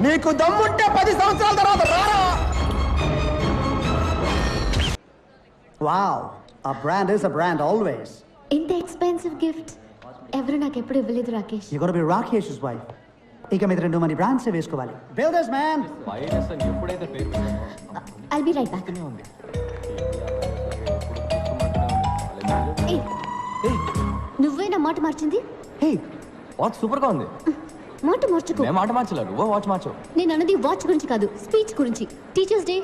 నీకు దమ్ముంటే 10 సంవత్సరాల తర్వాత రారా. Wow, a brand is a brand always. ఇంత ఎక్స్పెన్సివ్ గిఫ్ట్ ఎవరు నాకు ఎప్పుడు ఇవ్వలేదు Rakesh. You gotta be Rakesh's wife. ఇక మీద 2 మంది బ్రాండ్స్ వేసుకోవాలి. Builders man. ఎప్పుడైతే పేరు I'll be right back. నువ్వే నా మాట మార్చింది. హే వాచ్ సూపర్ గా ఉంది. మాట మార్చుకో. నేను మాట మార్చలేదు, నువ్వు వాచ్ మార్చావు. నేను అన్నది వాచ్ గురించి కాదు, స్పీచ్ గురించి. Teachers day.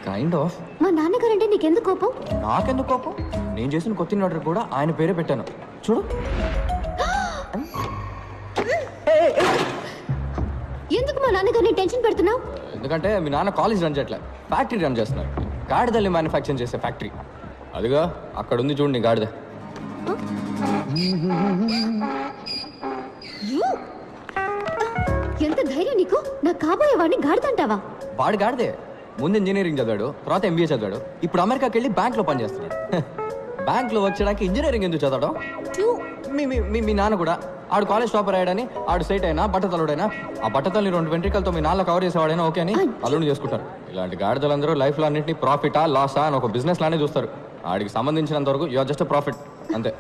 Kind of. మా నాన్నగారంటే నీకెందుకు కోపం? నాకెందుకు కోపం? నేను చేసిన కొత్త ఆర్డర్ కూడా ఆయన పేరే పెట్టాను. చూడు. ఎందుకు మా నాన్నగారిని టెన్షన్ పెడుతున్నావు? ఎందుకంటే మీ నాన్న కాలేజ్ రన్ చేయట్లే, ఫ్యాక్టరీ రన్ చేస్తున్నారు. గాడిదల్ని మ్యానుఫ్యాక్చరింగ్ చేసే ఫ్యాక్టరీ. అదిగా అక్కడ ఉంది చూడండి గాడిద. ఎంత ధైర్యం నీకు? నా కాబోయే వాడిని గాడిదంటావా? వాడు గాడిదే. ముందు ఇంజనీరింగ్ చదివాడు, తర్వాత ఎంబీఏ చదివాడు, ఇప్పుడు అమెరికాకి వెళ్ళి బ్యాంక్ లో పనిచేస్తున్నాడు. బ్యాంక్ లో వచ్చడానికి ఇంజనీరింగ్ ఎందుకు చదవడం? మీ నాన్న కూడా ఆడు కాలేజ్ టాపర్ అయ్యాడని ఆడు సైట్ అయినా బట్టతలుడైనా ఆ బట్టతల్ని 2 వెంట్రికలతో మీ నాన్న కవర్ చేసేవాడైనా ఓకే అని అల్లుని చేసుకుంటారు. ఇలాంటి గాడిదలందరూ లైఫ్ లో అన్నింటినీ ప్రాఫిటా లాసా అని ఒక బిజినెస్ లానే చూస్తారు. ఆడికి సంబంధించినంత వరకు యూఆర్ జస్ట్ ప్రాఫిట్ అంతే.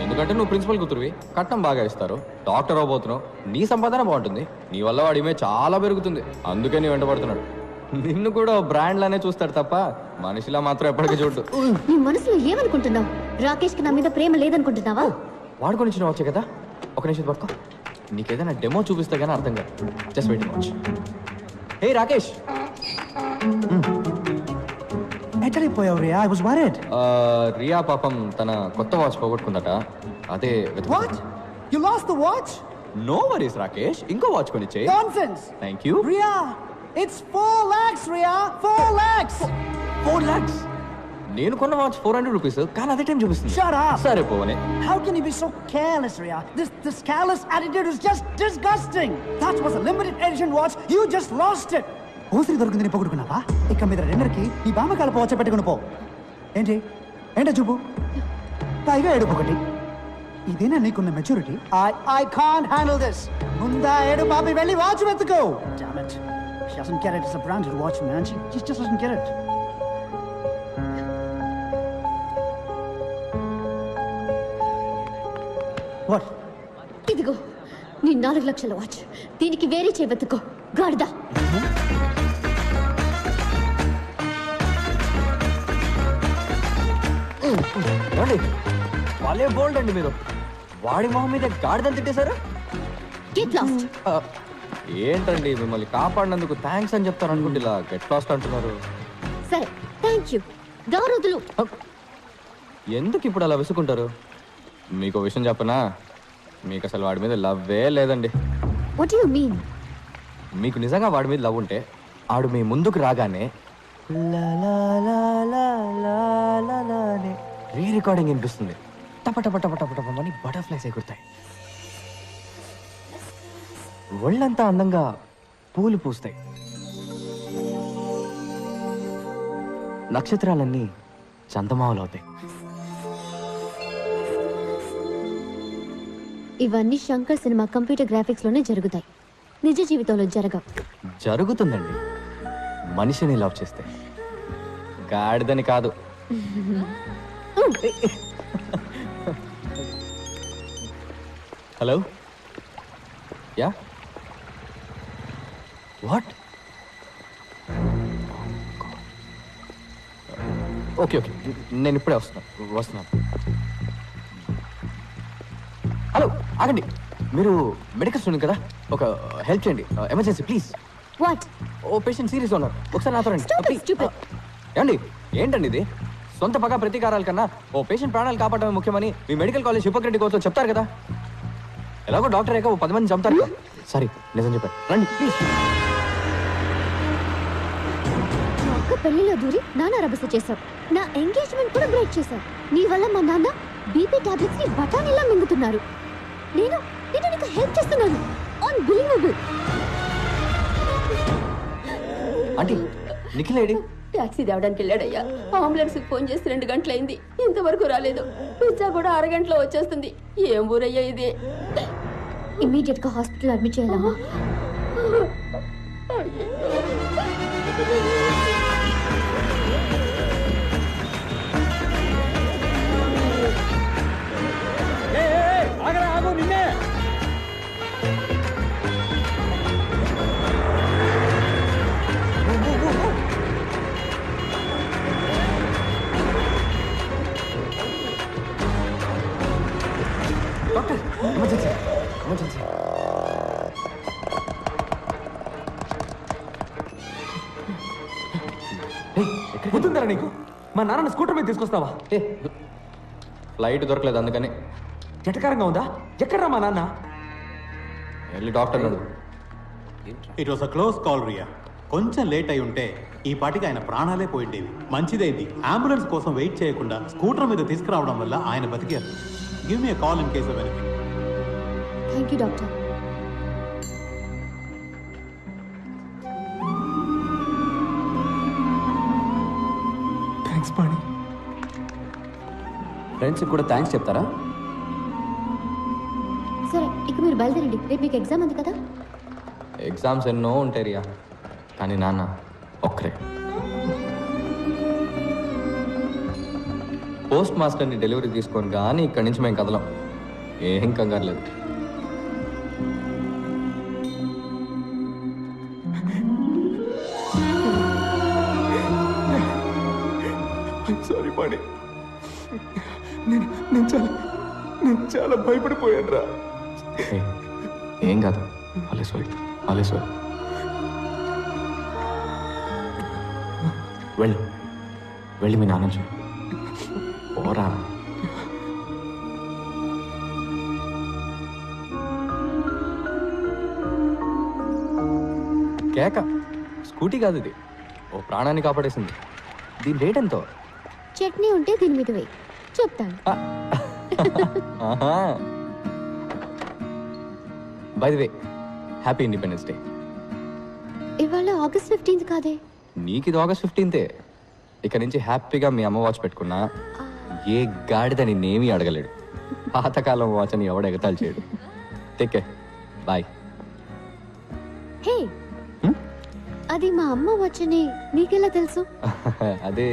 ఎందుకంటే నువ్వు ప్రిన్సిపల్ కూతురువి, కట్నం బాగా ఇస్తారు, డాక్టర్ అవబోతున్నావు, నీ సంపాదన బాగుంటుంది, నీ వల్ల వాడి ఇమేజ్ చాలా పెరుగుతుంది. అందుకే నీ వెంటబడుతున్నాడు. నిన్ను కూడా బ్రాండ్ లానే చూస్తాడు తప్ప మనిషిలా మాత్రం ఎప్పటికీ చూడు. నీ మనసులో ఏమనుకుంటున్నావు? రాకేష్ కి నా మీద ప్రేమ లేదనుకుంటున్నావా? వాడుకొని ఇచ్చిన వచ్చే కదా, ఒక నిమిషం పట్టుకో. నీకేదైనా డెమో చూపిస్తే కానీ అర్థం కాదు. Just waiting watch. Hey Rakesh. ఎక్కడిపోయావు Ria? I was worried. Ria పాపం తన కొత్త వాచ్ పోగొట్టుకుందట. అదే What? You lost the watch? No worries Rakesh, ఇంకో వాచ్ కొనిచ్చే. Nonsense. Thank you. Ria, it's 4 lakhs, Ria. 4 lakhs. 4 lakhs. నేను కొన్న వాచ్ 400 రూపీస్, కానీ అదే టైం చూపిస్తుంది. Shut up. సరే పోవనే. How can you be so careless, Ria? This careless attitude is just disgusting. That was a limited edition watch. You just lost it. ఓసిరి దొరికింది నీ పొగుడుకున్నావా? ఇక మీద రెండరికి ఈ బామకాలపు వచ్చ పెట్టుకుని పో. ఏంటి ఏంటో చూపు, పైగా ఏడుపు ఒకటి. ఇదేనా నీకున్న maturity? I can't handle this. ముందా ఏడు బాబి వెళ్ళి watch వెతుకో. Damn it. She doesn't get it. It's a branded watch, man. She just doesn't get it. What? ఇదిగో నీ 4 లక్షల వాచ్. దీనికి వేరే చేయబెత్తుకో గాడిదా. వాళ్ళే బోల్డ్ అండి మీరు. వాడి మొహం మీద గాడిదని తిట్టేశారు. Get lost. ఏంటండి మిమ్మల్ని కాపాడినందుకు థ్యాంక్స్ అని చెప్తారు అనుకుంటే ఇలా గెట్ లాస్ట్ అంటున్నారు. సరే థ్యాంక్ యూ. గౌరవదులు. ఎందుకు ఇప్పుడు అలా విసుకుంటారు? మీకు విషయం చెప్పనా, మీకు అసలు వాడి మీద లవ్వే లేదండి. What do you mean? మీకు నిజంగా వాడి మీద లవ్ ఉంటే ఆడు మీ ముందుకు రాగానే రీ రికార్డింగ్ వినిపిస్తుంది. టప టప టప టప టప అని బటర్ఫ్లైస్ ఎగురుతాయి. ఒళ్ళంతా అందంగా పూలు పూస్తాయి. నక్షత్రాలన్నీ చందమామలు అవుతాయి. ఇవన్నీ శంకర్ సినిమా కంప్యూటర్ గ్రాఫిక్స్ లోనే జరుగుతాయి, నిజ జీవితంలో జరగవు. జరుగుతుందండి, మనిషిని లవ్ చేస్తే, గాడిదని కాదు. Hello, yeah what? Okay okay, నేను ఇప్పుడే వస్తున్నాను. హలో ఆగండి, మీరు మెడికల్ స్టూడెంట్ కదా, ఒక హెల్ప్ చేయండి, ఎమర్జెన్సీ ప్లీజ్. వాట్? ఓ పేషెంట్ సీరియస్ ఉన్నారు, ఒకసారి నాతో రండి. Stupid. ఏమండి ఏంటండి ఇది? సొంత పగ ప్రతీకారాల కన్నా ఓ పేషెంట్ ప్రాణాలు కాపాడమే ముఖ్యమని మీ మెడికల్ కాలేజ్ హిపోక్రటిక్ కోసం చెప్తారు కదా. ఎలాగో డాక్టర్ అయ్యాక ఓ 10 మంది చంపుతారు కదా. సారీ, నిజం చెప్పారు, రండి ప్లీజ్. నా అక్క పెళ్లిలో దూరి నాన్న రభస చేశావు, నా ఎంగేజ్మెంట్ కూడా బ్రేక్ చేశావు. నీ వల్ల మా నాన్న బీపీ టాబ్లెట్స్ ని బఠానీలా మింగుతున్నారు. నేను నీకు హెల్ప్ చేస్తున్నాను. Unbelievable. Aunty, Nikhil AD? Taxi తేవడానికి వెళ్ళాడయ్యా. అంబులెన్స్ ఫోన్ చేసి 2 గంటలైంది, ఇంతవరకు రాలేదు. పిజ్జా కూడా అరగంటలో వచ్చేస్తుంది. ఏం ఊరయ్యా ఇది? ఇమ్మీడియట్ గా హాస్పిటల్ అడ్మిట్ చేయాలమ్మా. ఆగు నిన్నే. Doctor emergency emergency. గుర్తుందరా నీకు? మా నాన్న స్కూటర్ మీద తీసుకొస్తావా? ఫ్లైట్ దొరకలేదు అందుకని. జటకారంగా ఉందా? ఎక్కడ్రా మా నాన్న? వెళ్ళి డాక్టర్ అడుగు. It was a close call Ria. కొంచెం లేట్ అయి ఉంటే ఈ పాటికి ఆయన ప్రాణాలే పోయిండేవి. మంచిదైంది అంబులెన్స్ కోసం వెయిట్ చేయకుండా స్కూటర్ మీద తీసుకురావడం వల్ల ఆయన బతికారు. Give me call in case of anything. Thank you doctor. Thanks Pani. ఫ్రెండ్స్కి కూడా థ్యాంక్స్ చెప్తారా? సరే ఇక మీరు బయలుదేరండి, రేపు మీకు ఎగ్జామ్ ఉంది కదా. ఎగ్జామ్స్ ఎన్నో ఉంటాయి రియా, కానీ నాన్న ఒక్కరే. పోస్ట్ మాస్టర్ని డెలివరీ తీసుకొని కానీ ఇక్కడి నుంచి మేము కదలం. ఏం కంగారు లేదు. సారీ పాణి, నేను చాలా భయపడిపోయాను రా. ఏం కాదు, అలేశ్వరి అలేశ్వరి. వెళ్ళి వెళ్ళి మీ నాన్న చూడు. ఓరా. కేక స్కూటీ కాదు ఇది, ఓ ప్రాణాన్ని కాపాడేసింది. దీని రేట్ ఎంతో? చట్నీ ఉంటే దీని మీద వేయి, చెప్తాను. By the way, happy independence day. ఇవాళ August 15th కాదే. నీకు ఇది August 15th. ఇక నుంచి హ్యాపీగా మీ అమ్మ వాచ్ పెట్టుకున్నా ఏ గాడిద నిన్నేమీ అడగలేడు. పాతకాలం వాచ్ అని ఎవడ ఎగతాలు చేయడు. Take care, bye. హే, అది మా అమ్మ వచ్చని నీకెలా తెలుసు? అదే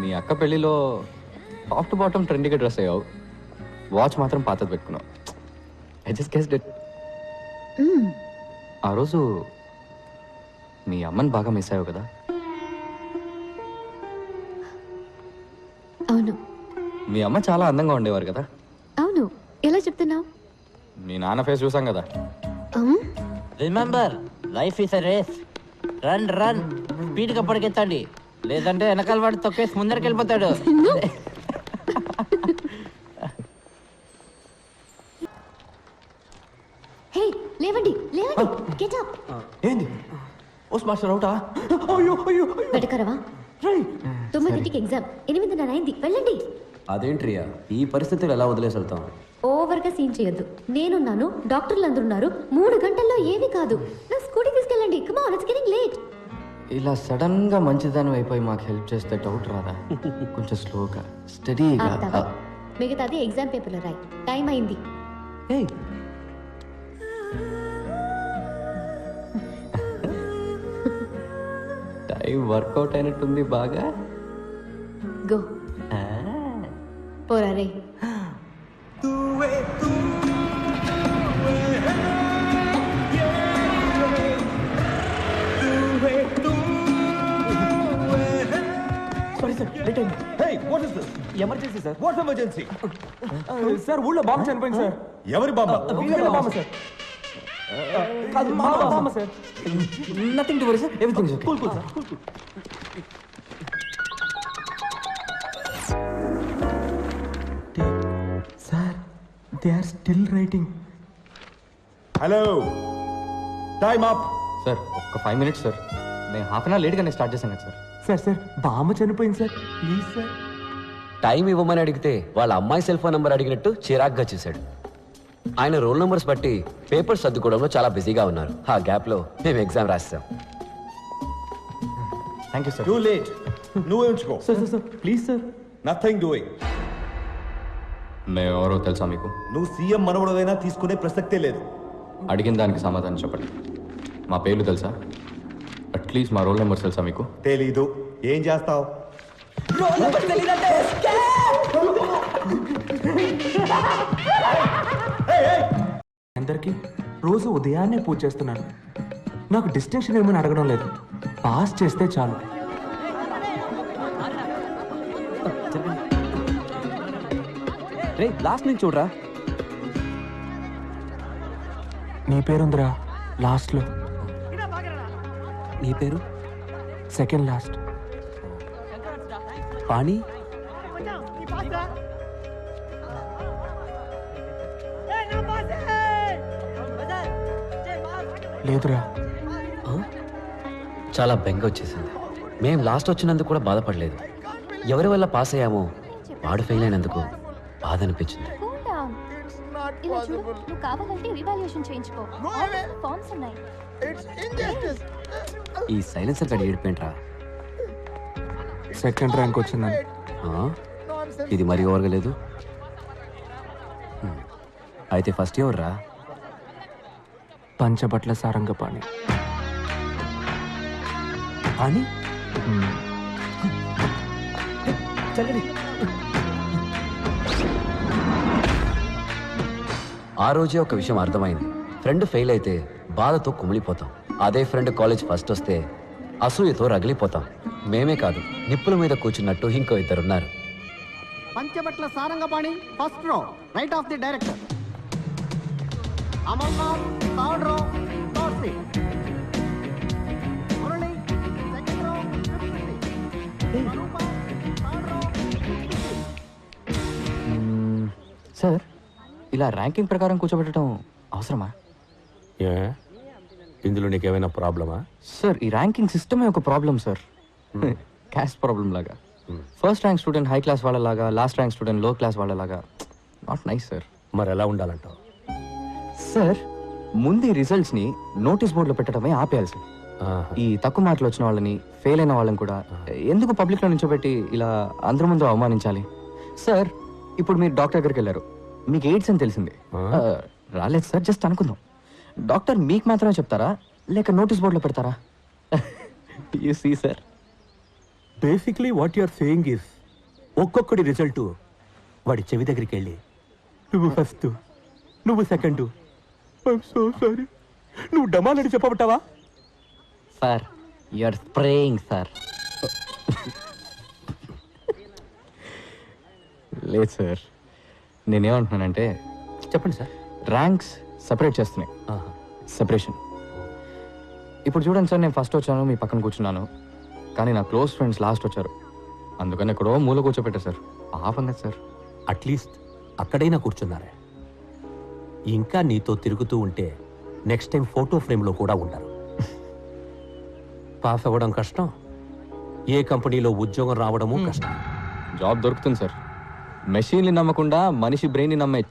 మీ అక్క పెళ్లిలో టాప్ టు బాటమ్ ట్రెండీగా డ్రెస్ అయ్యావు, వాచ్ మాత్రం పాతది పెట్టుకున్నావు. I just guessed it. ఆ రోజు మీ అమ్మని బాగా మిస్ అయ్యావు కదా? అవును. మీ అమ్మ చాలా అందంగా ఉండేవారు కదా? అవును. ఎలా చెప్తున్నావు? మీ నాన్న ఫేస్ చూసాం కదా. Remember, life is a race. Run run, స్పీడ్గా పరిగెత్తండి, లేదంటే వెనకాల వాడు తొక్కేసి ముందరికి వెళ్ళిపోతాడు. హే, లేవండి లేవండి, గెట్ అప్. ఏంది పోస్ట్ మాస్టర్ అవుటా? వెటకరవా? 9ంటికి ఎగ్జామ్, 8:30 అయింది, వెళ్ళండి. అదేంట్రియా, ఈ పరిస్థితులు ఎలా వదిలేసి వెళ్తాం? ఓవర్గా సీన్ చేయొద్దు. నేనున్నాను, డాక్టర్లు అందరూ ఉన్నారు. 3 గంటల్లో ఏమీ కాదు. నా స్కూటీ తీసుకెళ్ళండి. Come on, it's getting late. ఇలా సడన్ గా మంచిదానం అయిపోయి మాకు హెల్ప్ చేస్తే డౌట్ రాదా? కొంచెం స్లోగా స్టడీగా. ఆపుతావా? మిగతాది ఎగ్జామ్ పేపర్లో రాయి. టైం అయింది. టైం వర్కౌట్ అయినట్టుంది బాగా. గో పోరా రే. Emergency sir. What emergency? Sir ఊళ్ళో బాంబు చనిపోయింది సార్. ఎవరి బామ్మ? వీళ్ళ బాంబు సార్. కాదు, మా బాంబు sir. Nothing to worry sir, everything is okay. Cool sir, cool. Sir, they are still writing. Hello, time up. Sir ఒక్క 5 minutes సార్, నేను హాఫ్ అన్ అవర్ లేట్గానే స్టార్ట్ చేశాను కదా సార్. సార్ బాంబు చనిపోయింది సార్, ప్లీజ్ సార్. టైం ఇవ్వమని అడిగితే వాళ్ళ అమ్మాయి సెల్ ఫోన్ నెంబర్ అడిగినట్టు చిరాగ్గా చేశాడు. ఆయన రోల్ నెంబర్స్ బట్టి పేపర్స్ సర్దుకోవడంలో చాలా బిజీగా ఉన్నారు. ఆ గ్యాప్లో మేము ఎగ్జామ్ రాస్తాం. Thank you sir. Too late. నువ్వే ఉంచుకో. Sir please sir. Nothing doing. మేము ఎవరో తెలుసా మీకు? నువ్వు సీఎం మనవడైనా తీసుకునే ప్రసక్తే లేదు. అడిగిన దానికి సమాధానం చెప్పండి. మా పేర్లు తెలుసా? అట్లీస్ట్ మా రోల్ నెంబర్స్ తెలుసా మీకు? తెలీదు. ఏం చేస్తావు? అందరికీ రోజు ఉదయాన్నే పూజ చేస్తున్నాను. నాకు డిస్టింక్షన్ ఏమని అడగడం లేదు, పాస్ చేస్తే చాలు. రే లాస్ట్ నుంచి చూడరా. నీ పేరుందిరా లాస్ట్లో. నీ పేరు? Second last. పాణి. లేదురా. చాలా బెంగ వచ్చేసింది. మేం లాస్ట్ వచ్చినందుకు కూడా బాధపడలేదు. ఎవరి వల్ల పాస్ అయ్యామో వాడు ఫెయిల్ అయినందుకు బాధ అనిపించింది. Cool down. ఇలా చూడు, నువ్వు కావాలంటే రివాల్యూషన్ చేయించుకో. ఫార్మ్స్ ఉన్నాయి. ఈ సైలెన్సర్ గడి ఏడిపోయింట్రా. సెకండ్ ర్యాంక్ వచ్చిందని. ఇది మరీ ఓరగలేదు. అయితే ఫస్ట్ ఇయర్ రా. పంచబట్ల సారంగపాణి. పాణి ఆ రోజే ఒక విషయం అర్థమైంది. ఫ్రెండ్ ఫెయిల్ అయితే బాధతో కుమిలిపోతాం. అదే ఫ్రెండ్ కాలేజ్ ఫస్ట్ వస్తే అసూయతో రగిలిపోతాం. మేమే కాదు, నిప్పుల మీద కూర్చున్నట్టు ఇంకో ఇద్దరున్నారు. Panchabatla Sarangapani first row, right of the director. Amarnath third row, third seat. Murali second row, fifth seat. Swarupa third row, fifth seat. Sir, ఇలా ర్యాంకింగ్ ప్రకారం కూర్చోబెట్టడం అవసరమా? ఇందులో నీకేమైనా ప్రాబ్లమా? సార్, ఈ ర్యాంకింగ్ సిస్టమే ఒక ప్రాబ్లం సార్. క్యాస్ట్ ప్రాబ్లం లాగా. First rank student high class వాళ్ళలాగా, లాస్ట్ ర్యాంక్ స్టూడెంట్ లో క్లాస్ వాళ్ళలాగా. Not nice sir. మరి ఎలా ఉండాలంటావు? సార్, ముందు ఈ రిజల్ట్స్ ని నోటీస్ బోర్డులో పెట్టడమే ఆపేయాలి సార్. ఈ తక్కువ మార్కులు వచ్చిన వాళ్ళని, ఫెయిల్ అయిన వాళ్ళని కూడా ఎందుకు పబ్లిక్ లో నుంచోబెట్టి ఇలా అందరి ముందు అవమానించాలి? సార్, ఇప్పుడు మీరు డాక్టర్ దగ్గరికి వెళ్ళారు, మీకు ఎయిడ్స్ అని తెలిసింది. రాలేదు సార్, జస్ట్ అనుకుందాం. డాక్టర్ మీకు మాత్రమే చెప్తారా, లేక నోటీస్ బోర్డులో పెడతారా? You see sir, basically what you're saying is, ఒక్కొక్కడి రిజల్ట్ వాడి చెవి దగ్గరికి వెళ్ళి నువ్వు ఫస్ట్, నువ్వు సెకండ్, ఐఎమ్ సో సారీ, నువ్వు డమాలని చెప్పబట్టావా? Sir, you are spraying sir. లేదు సార్, నేనేమంటున్నానంటే, చెప్పండి సార్. ర్యాంక్స్ సెపరేట్ చేస్తున్నాయి. సెపరేషన్. ఇప్పుడు చూడండి సార్, నేను ఫస్ట్ వచ్చాను, మీ పక్కన కూర్చున్నాను, కానీ నా క్లోజ్ ఫ్రెండ్స్ లాస్ట్ వచ్చారు. అందుకని ఎక్కడో మూల కూర్చోపెట్టారు సార్. పాపం కదా సార్. అట్లీస్ట్ అక్కడైనా కూర్చున్నారే. ఇంకా నీతో తిరుగుతూ ఉంటే నెక్స్ట్ టైం ఫోటో ఫ్రేమ్లో కూడా ఉంటారు. పాస్ అవ్వడం కష్టం, ఏ కంపెనీలో ఉద్యోగం రావడము కష్టం. జాబ్ దొరుకుతుంది సార్. మెషిన్ని నమ్మకుండా మనిషి బ్రెయిన్ని నమ్మే